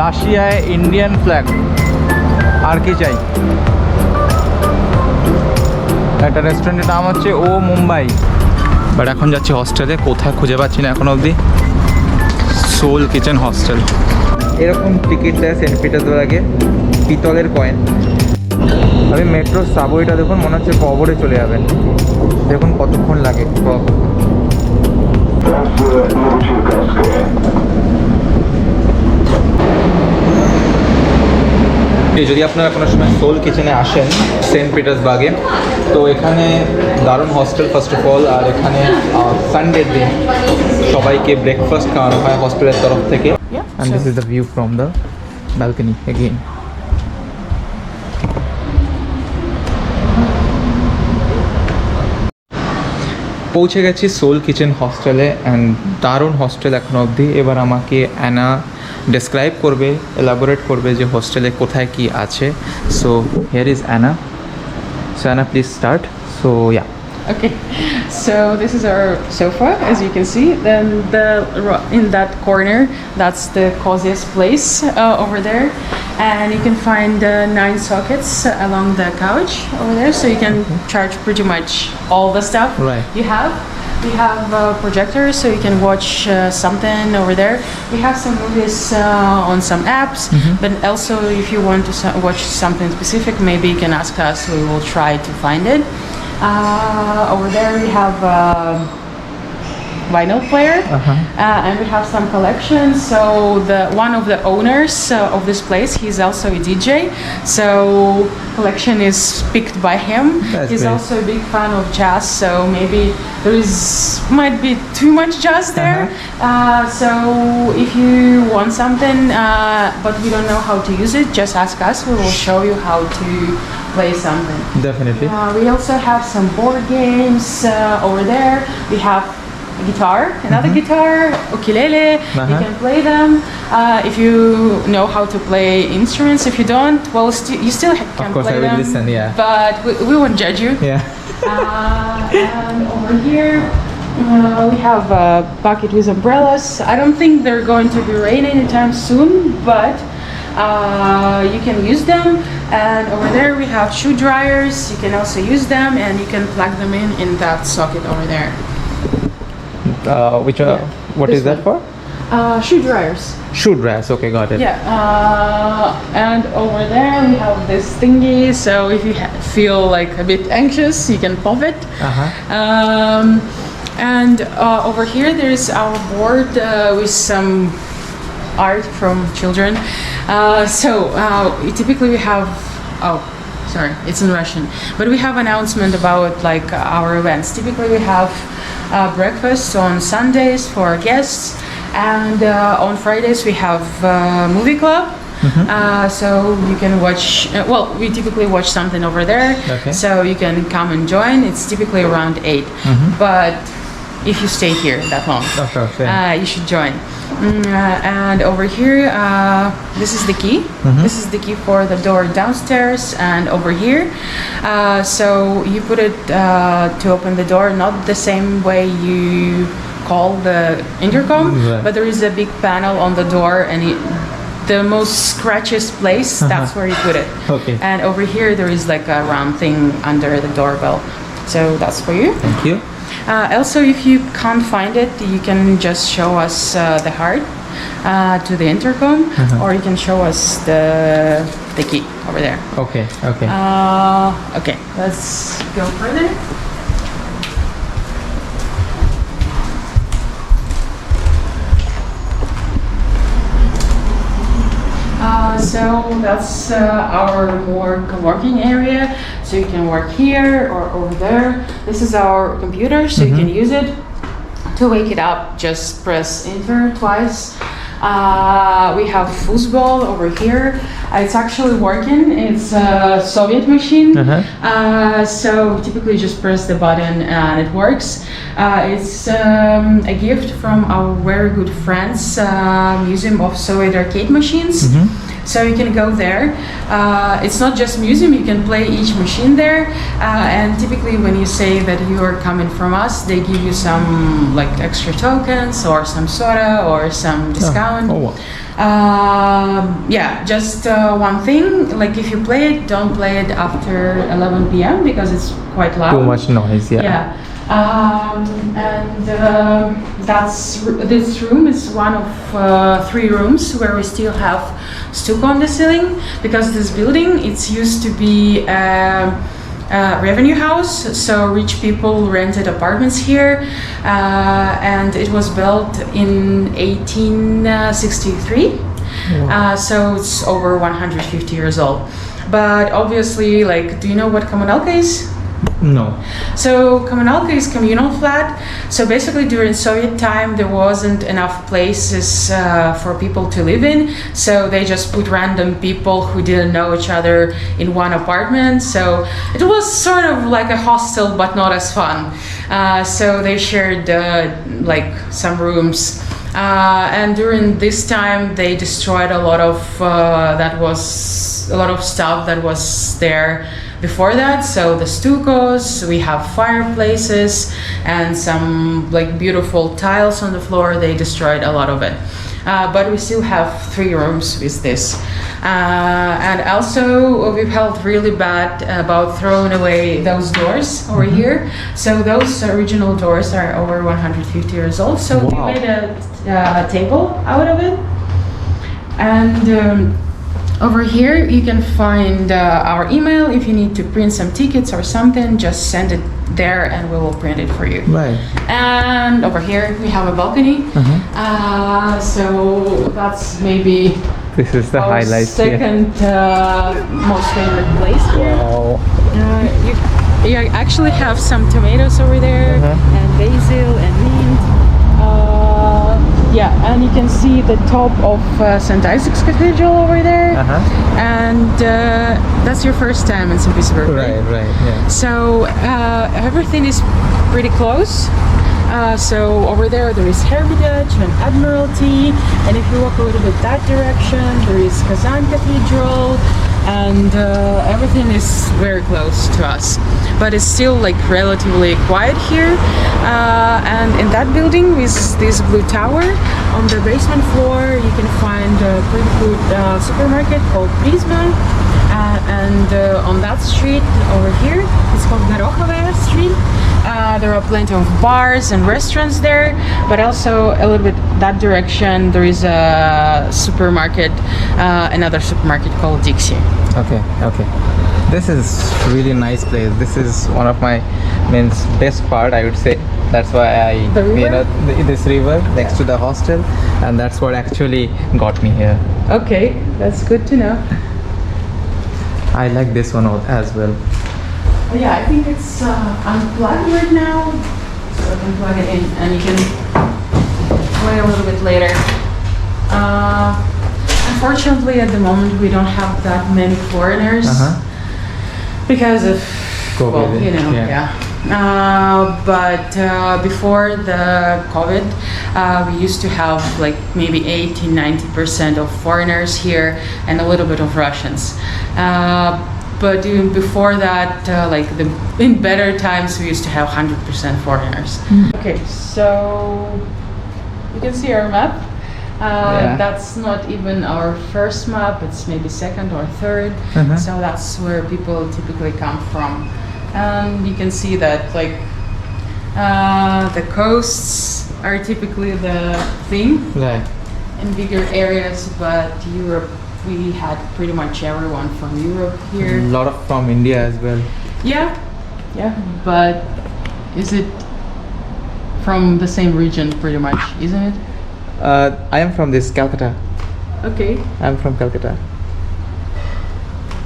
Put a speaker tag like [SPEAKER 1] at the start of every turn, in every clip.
[SPEAKER 1] রাশিয়ায় Indian flag, আর কি চাই। একটা রেস্টুরেন্টের নাম হচ্ছে ও মুম্বাই। বাট এখন যাচ্ছি হস্টেলে, কোথায় খুঁজে পাচ্ছি না এখন অবধি। Soul kitchen hostel. এরকম টিকিট দেয় সেন্ট পিটার্সবার্গে, পিতলের কয়েন। আমি মেট্রোর সাবওয়েটা দেখুন, মনে হচ্ছে কবরে চলে যাবেন। দেখুন কতক্ষণ লাগে। যদি আপনারা কোনো সময় সোল কিচেনে আসেন সেন্ট পিটার্সবার্গে, তো এখানে দারুণ হস্টেল ফার্স্ট অফ অল। আর এখানে সানডের দিন সবাইকে ব্রেকফাস্ট খাওয়ানো হয় হস্টেলের তরফ থেকে। And this is the view from the balcony again. পৌঁছে গেছি সোল কিচেন হস্টেলে, অ্যান্ড দারুণ হস্টেল এখন অবধি। এবার আমাকে অ্যানা ডেসক্রাইব করবে, এলাবোরেট করবে যে হোস্টেলে কোথায় কি আছে। So here is Anna. So Anna, please start. So yeah.
[SPEAKER 2] Okay, so this is our sofa, as you can see. Then in that corner, that's the coziest place over there, and you can find 9 sockets along the couch over there, so you can charge pretty much all the stuff you have. We have a projector, so you can watch something over there. We have some movies on some apps, but also if you want to watch something specific, maybe you can ask us. We will try to find it. Over there we have a vinyl player, and we have some collections. So one of the owners of this place, he's also a DJ, so collection is picked by him. He's
[SPEAKER 1] great.
[SPEAKER 2] also a big fan of jazz, so maybe might be too much jazz there. So if you want something but we don't know how to use it, just ask us. We will show you how to play something.
[SPEAKER 1] Definitely.
[SPEAKER 2] We also have some board games over there. We have guitar, another guitar, ukulele. You can play them. If you know how to play instruments, if you don't, well, you still can play them. Of course, I will listen. Yeah. But we won't judge you.
[SPEAKER 1] Yeah.
[SPEAKER 2] And over here, we have a bucket with umbrellas. I don't think they're going to be raining anytime soon, but you can use them. And over there we have shoe dryers. You can also use them, and you can plug them in that socket over there.
[SPEAKER 1] What is that for?
[SPEAKER 2] Shoe dryers.
[SPEAKER 1] Shoe dryers. Okay, got it.
[SPEAKER 2] Yeah. And over there we have this thingy. So if you feel like a bit anxious, you can pop it. And over here there's our board with some art from children. Typically we have, sorry, it's in Russian, but we have announcement about like our events. Typically we have breakfast on Sundays for our guests, and on Fridays we have movie club. So you can watch, we typically watch something over there, so you can come and join. It's typically around 8, but if you stay here that long, you should join. And over here, this is the key. This is the key for the door downstairs, and over here, so you put it to open the door, not the same way you call the intercom, but there is a big panel on the door, and the most scratchiest place, that's where you put it. And over here there is like a round thing under the doorbell, so that's for you.
[SPEAKER 1] Thank you.
[SPEAKER 2] Also, if you can't find it, you can just show us the heart to the intercom, or you can show us the key over there.
[SPEAKER 1] Okay.
[SPEAKER 2] Okay, let's go further. So that's our more co-working area. So you can work here or over there. This is our computer, so you can use it. To wake it up, just press enter twice. We have foosball over here. It's actually working. It's a Soviet machine. So typically just press the button and it works. It's a gift from our very good friends, Museum of Soviet Arcade Machines. so you can go there. It's not just museum, you can play each machine there, and typically when you say that you are coming from us, they give you some like extra tokens or some soda or some discount.
[SPEAKER 1] Oh, wow.
[SPEAKER 2] Yeah, just one thing, like if you play it, don't play it after 11 p.m. because it's quite loud.
[SPEAKER 1] Too much noise, yeah.
[SPEAKER 2] Yeah. This room is one of 3 rooms where we still have stucco on the ceiling, because this building, it's used to be a revenue house, so rich people rented apartments here, and it was built in 1863. So it's over 150 years old. But obviously, like, do you know what Kommunalka is?
[SPEAKER 1] No.
[SPEAKER 2] So Kommunalka is communal flat. So basically during Soviet time there wasn't enough places for people to live in. So they just put random people who didn't know each other in one apartment. So it was sort of like a hostel but not as fun. So they shared like some rooms. And during this time they destroyed a lot of stuff that was there before that. So the stuccos, we have fireplaces and some like beautiful tiles on the floor. They destroyed a lot of it, but we still have 3 rooms with this. And also we felt really bad about throwing away those doors over here. So those original doors are over 150 years old. So we made a table out of it. And over here you can find our email. If you need to print some tickets or something, just send it there and we will print it for you.
[SPEAKER 1] Right.
[SPEAKER 2] And over here we have a balcony. So that's maybe
[SPEAKER 1] This is the
[SPEAKER 2] our
[SPEAKER 1] highlight
[SPEAKER 2] second most favorite place here.
[SPEAKER 1] Wow.
[SPEAKER 2] You actually have some tomatoes over there and basil and mint. Yeah, and you can see the top of St. Isaac's Cathedral over there. And that's your first time in St. Petersburg, right?
[SPEAKER 1] Right, yeah.
[SPEAKER 2] So everything is pretty close. So over there is Hermitage and Admiralty, and if you walk a little bit that direction, there is Kazan Cathedral, and everything is very close to us. But it's still like relatively quiet here. And in that building with this blue tower, on the basement floor you can find a pretty good supermarket called Prisma. And on that street over here, it's called Gorokhova Street. There are plenty of bars and restaurants there, but also a little bit that direction there is a supermarket, another supermarket called Dixie.
[SPEAKER 1] Okay. This is really nice place. This is one of my best part, I would say. That's why this river next to the hostel, and that's what actually got me here.
[SPEAKER 2] Okay, that's good to know.
[SPEAKER 1] I like this one as well.
[SPEAKER 2] Yeah, I think it's unplugged right now, so I can plug it in and you can play a little bit later. Unfortunately, at the moment we don't have that many foreigners because of
[SPEAKER 1] COVID,
[SPEAKER 2] well, you know, but before the COVID, we used to have like maybe 80-90% of foreigners here and a little bit of Russians. But even before that, in better times, we used to have 100% foreigners. Okay, so you can see our map. That's not even our first map, it's maybe second or third. So that's where people typically come from. And you can see that the coasts are typically the thing in bigger areas, but Europe, we had pretty much everyone from Europe here.
[SPEAKER 1] A lot of from India as well.
[SPEAKER 2] Yeah, but is it from the same region pretty much, isn't it?
[SPEAKER 1] I am from this Calcutta.
[SPEAKER 2] Okay.
[SPEAKER 1] I'm from Calcutta.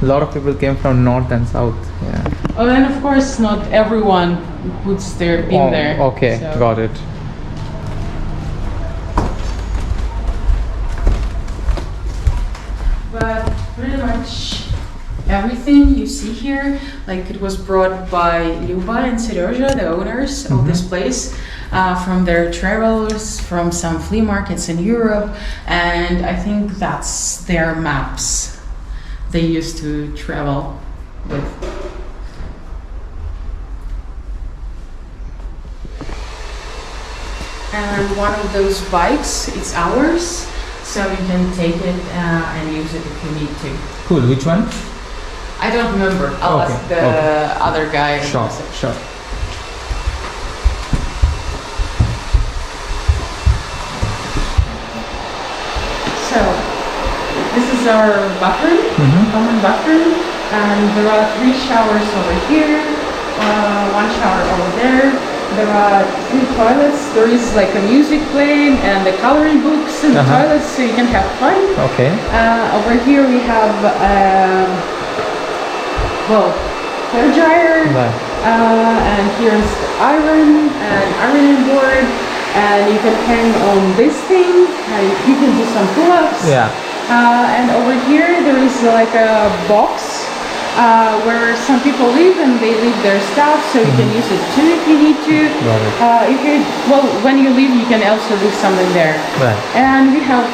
[SPEAKER 1] A lot of people came from north and south. Yeah.
[SPEAKER 2] Oh, and of course, not everyone puts their in there.
[SPEAKER 1] Okay, so. Got it.
[SPEAKER 2] But pretty much everything you see here, like it was brought by Luba and Serezha, the owners of this place. from their travels, from some flea markets in Europe, and I think that's their maps they used to travel with. And one of those bikes, it's ours, so you can take it and use it if you need to.
[SPEAKER 1] Cool. Which one?
[SPEAKER 2] I don't remember. I'll ask the other guy.
[SPEAKER 1] Sure.
[SPEAKER 2] So, this is our bathroom, common bathroom, and there are 3 showers over here, 1 shower over there. There are 3 toilets. There is like a music playing and the coloring books in the toilets, so you can have fun.
[SPEAKER 1] Okay.
[SPEAKER 2] Over here we have hair dryer, and here's the iron and ironing board, and you can hang on this thing, and you can do some pull-ups.
[SPEAKER 1] Yeah.
[SPEAKER 2] And over here there is like a box where some people live and they leave their stuff, so you can use it too if you need to. When you leave you can also leave something there.
[SPEAKER 1] Right.
[SPEAKER 2] And we have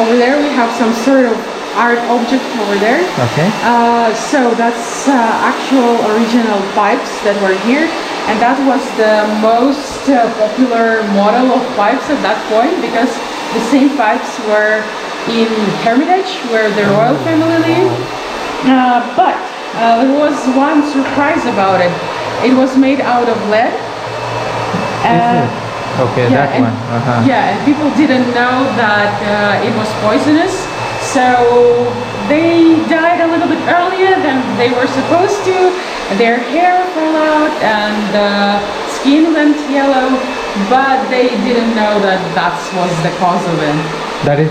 [SPEAKER 2] over there we have some sort of art object over there.
[SPEAKER 1] Okay.
[SPEAKER 2] So that's actual original pipes that were here, and that was the most popular model of pipes at that point, because the same pipes were in Hermitage where the royal family lived. But there was one surprise about it. It was made out of lead.
[SPEAKER 1] Okay,
[SPEAKER 2] yeah,
[SPEAKER 1] that one.
[SPEAKER 2] Yeah, and people didn't know that it was poisonous, so they died a little bit earlier than they were supposed to. Their hair fell out and the skin went yellow, but they didn't know that that was the cause of it.
[SPEAKER 1] That is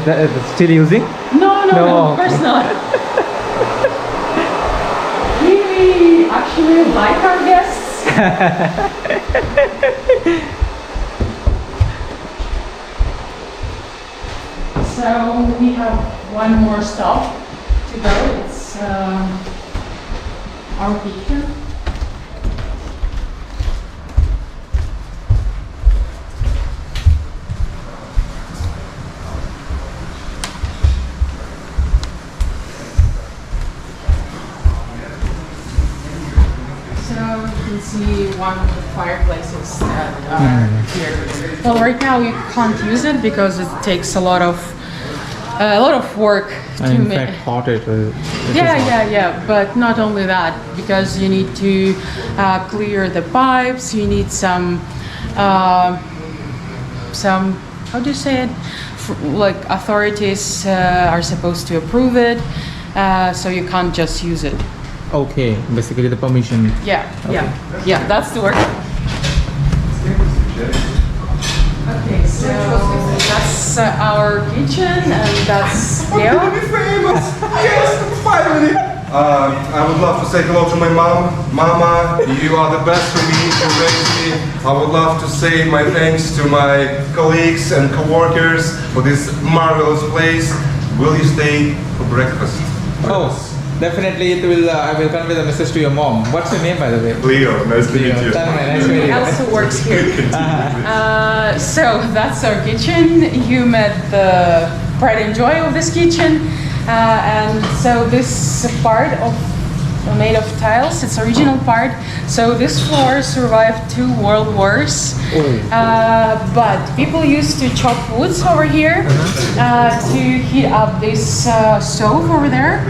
[SPEAKER 1] still using?
[SPEAKER 2] No, of course not. We actually like our guests. So we have one more stop to go. It's our kitchen. You can see one of the fireplaces that are here. Well, right now you can't use it because it takes a lot of work to make.
[SPEAKER 1] Hot it is.
[SPEAKER 2] Yeah. But not only that, because you need to clear the pipes. You need some how do you say it? Like authorities are supposed to approve it, so you can't just use it.
[SPEAKER 1] Okay, basically the permission.
[SPEAKER 2] Yeah, that's the word. Okay, so that's our kitchen, and that's
[SPEAKER 3] I'm gonna be famous! Yes, finally! I would love to say hello to my mom. Mama, you are the best for me to raise me. I would love to say my thanks to my colleagues and co-workers for this marvelous place. Will you stay for breakfast?
[SPEAKER 1] Oh, definitely it will. I will convey the message to your mom. What's your name, by the way?
[SPEAKER 3] Leo, nice to meet you.
[SPEAKER 1] Nice to meet you.
[SPEAKER 2] also works here. So that's our kitchen. You met the pride and joy of this kitchen. And so this part made of tiles, it's original part. So this floor survived 2 world wars. But people used to chop woods over here to heat up this stove over there.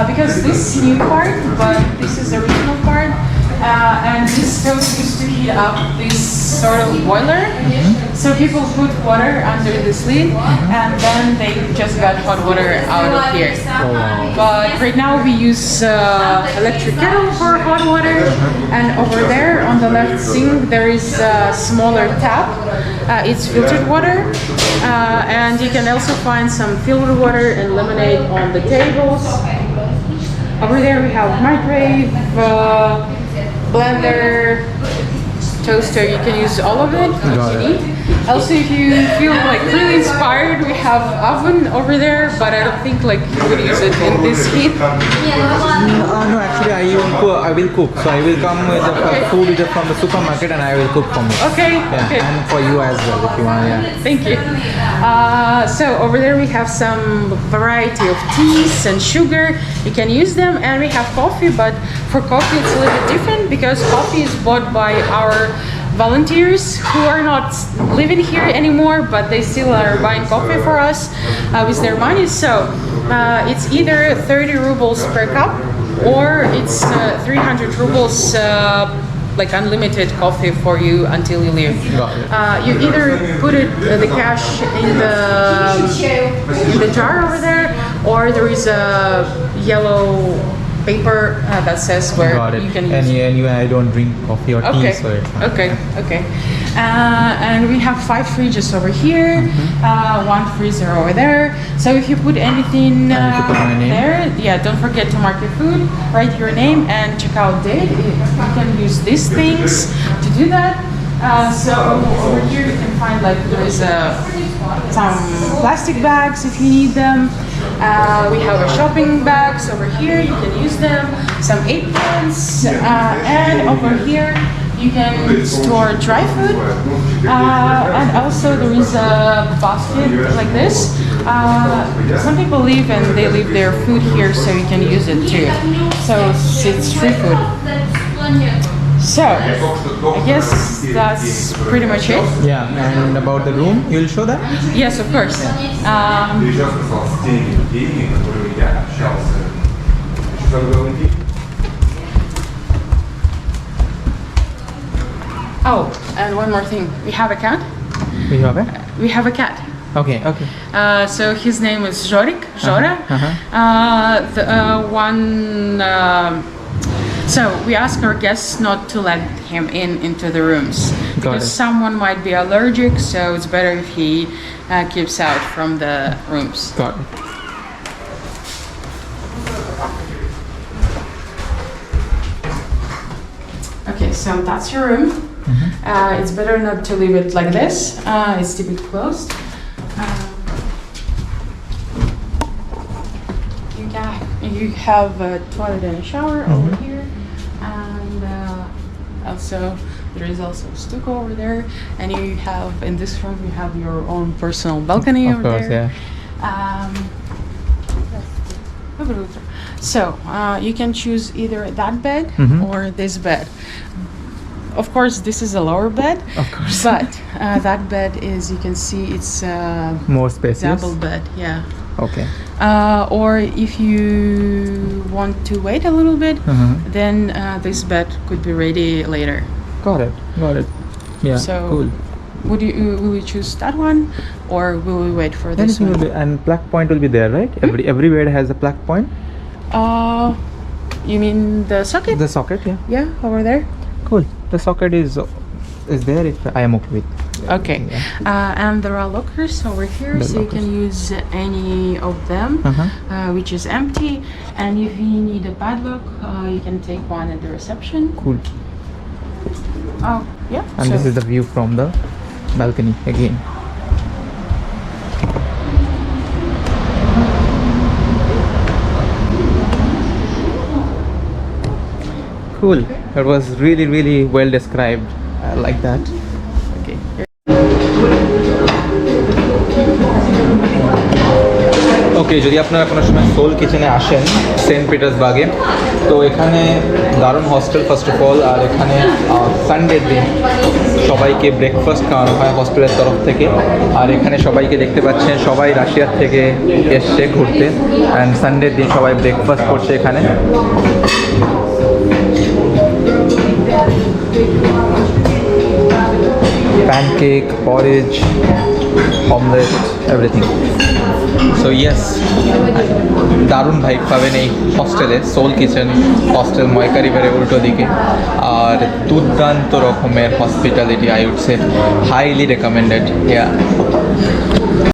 [SPEAKER 2] Because this is new part, but this is the original part. And this stove used to heat up this sort of boiler. So people put water under this lid, and then they just got hot water out of here. But right now we use electric kettle for hot water, and over there on the left sink there is a smaller tap. It's filtered water, and you can also find some filtered water and lemonade on the tables. Over there we have microwave, blender, toaster, you can use all of it
[SPEAKER 1] Got
[SPEAKER 2] you
[SPEAKER 1] it.
[SPEAKER 2] need. Also, if you feel like really inspired, we have oven over there, but I don't think like you would use it in this heat.
[SPEAKER 1] No, actually I will cook. So I will come with the food either from the supermarket and I will cook for me.
[SPEAKER 2] Okay.
[SPEAKER 1] Yeah,
[SPEAKER 2] Okay.
[SPEAKER 1] and for you as well if you want. Yeah.
[SPEAKER 2] Thank you. So over there we have some variety of teas and sugar. You can use them, and we have coffee. But for coffee, it's a little bit different because coffee is bought by our volunteers who are not living here anymore, but they still are buying coffee for us with their money. So it's either 30 rubles per cup or it's 300 rubles like unlimited coffee for you until you leave.
[SPEAKER 1] Got it.
[SPEAKER 2] You either put it the cash in the jar over there, or there is a yellow paper that says where
[SPEAKER 1] Got it.
[SPEAKER 2] you can use.
[SPEAKER 1] Anyway, I don't drink coffee or tea,
[SPEAKER 2] Okay.
[SPEAKER 1] so it's fine.
[SPEAKER 2] Okay. And we have 5 fridges over here, 1 freezer over there. So if you put anything
[SPEAKER 1] I need to put my name.
[SPEAKER 2] there, yeah, don't forget to mark your food, write your name, and check out date. You can use these things to do that. So over here you can find like there is some plastic bags if you need them. We have a shopping bags over here, you can use them, some aprons, and over here you can store dry food, and also there is a basket like this. Some people live and they leave their food here, so you can use it too. So it's free food. So I guess that's pretty much it.
[SPEAKER 1] Yeah, and about the room, you'll show that?
[SPEAKER 2] Yes, of course.
[SPEAKER 3] Приезжал, сказал, с теми людьми, которыми я общался. Что там было найти?
[SPEAKER 2] Oh, and one more thing. We have a cat.
[SPEAKER 1] We have it?
[SPEAKER 2] We have a cat.
[SPEAKER 1] Okay.
[SPEAKER 2] So his name is Jorik, Jora. So we ask our guests not to let him into the rooms because
[SPEAKER 1] it.
[SPEAKER 2] someone might be allergic. So it's better if he keeps out from the rooms.
[SPEAKER 1] Got it.
[SPEAKER 2] Okay, so that's your room. It's better not to leave it like this. It's typically closed. You have a toilet and a shower over here, and also there is also a stucco over there. And you have in this room you have your own personal balcony
[SPEAKER 1] Of
[SPEAKER 2] over
[SPEAKER 1] course,
[SPEAKER 2] there.
[SPEAKER 1] yeah.
[SPEAKER 2] So you can choose either that bed or this bed. Of course, this is a lower bed.
[SPEAKER 1] Of course.
[SPEAKER 2] But that bed is, you can see, it's
[SPEAKER 1] More spacious.
[SPEAKER 2] double bed. Yeah.
[SPEAKER 1] Okay.
[SPEAKER 2] Or if you want to wait a little bit, then this bed could be ready later.
[SPEAKER 1] Got it. Yeah.
[SPEAKER 2] So
[SPEAKER 1] Cool.
[SPEAKER 2] will you choose that one, or will we wait for this
[SPEAKER 1] Anything will
[SPEAKER 2] one?
[SPEAKER 1] be, and plug point will be there, right? Every bed has a plug point.
[SPEAKER 2] You mean the socket?
[SPEAKER 1] The socket, yeah.
[SPEAKER 2] Yeah, over there.
[SPEAKER 1] Cool. The socket is there if I am okay with.
[SPEAKER 2] Okay. And there are lockers over here,
[SPEAKER 1] The
[SPEAKER 2] so you can use any of them, which is empty. And if you need a padlock, you can take one at the reception.
[SPEAKER 1] Cool.
[SPEAKER 2] Oh, yeah.
[SPEAKER 1] And
[SPEAKER 2] so
[SPEAKER 1] this is the view from the balcony again. Cool. That was really well described. I like that.
[SPEAKER 2] okay.
[SPEAKER 1] ওকে, যদি আপনারা কোনো সময় soul কিচেনে আসেন Saint পিটার্সবার্গে, তো এখানে দারুণ hostel first of all. আর এখানে সানডের দিন সবাইকে ব্রেকফাস্ট খাওয়ানো হয় হস্টেলের তরফ থেকে। আর এখানে সবাইকে দেখতে পাচ্ছেন, সবাই রাশিয়ার থেকে এসছে ঘুরতে, অ্যান্ড সানডের দিন সবাই ব্রেকফাস্ট করছে এখানে। Pancake, porridge, omelette, everything. So yes, দারুণ ভাইব পাবেন এই হস্টেলে, সোল কিচেন হস্টেল, ময়কা রিভারের উল্টো দিকে। আর দুর্দান্ত রকমের hospitality, I would say highly recommended. Yeah.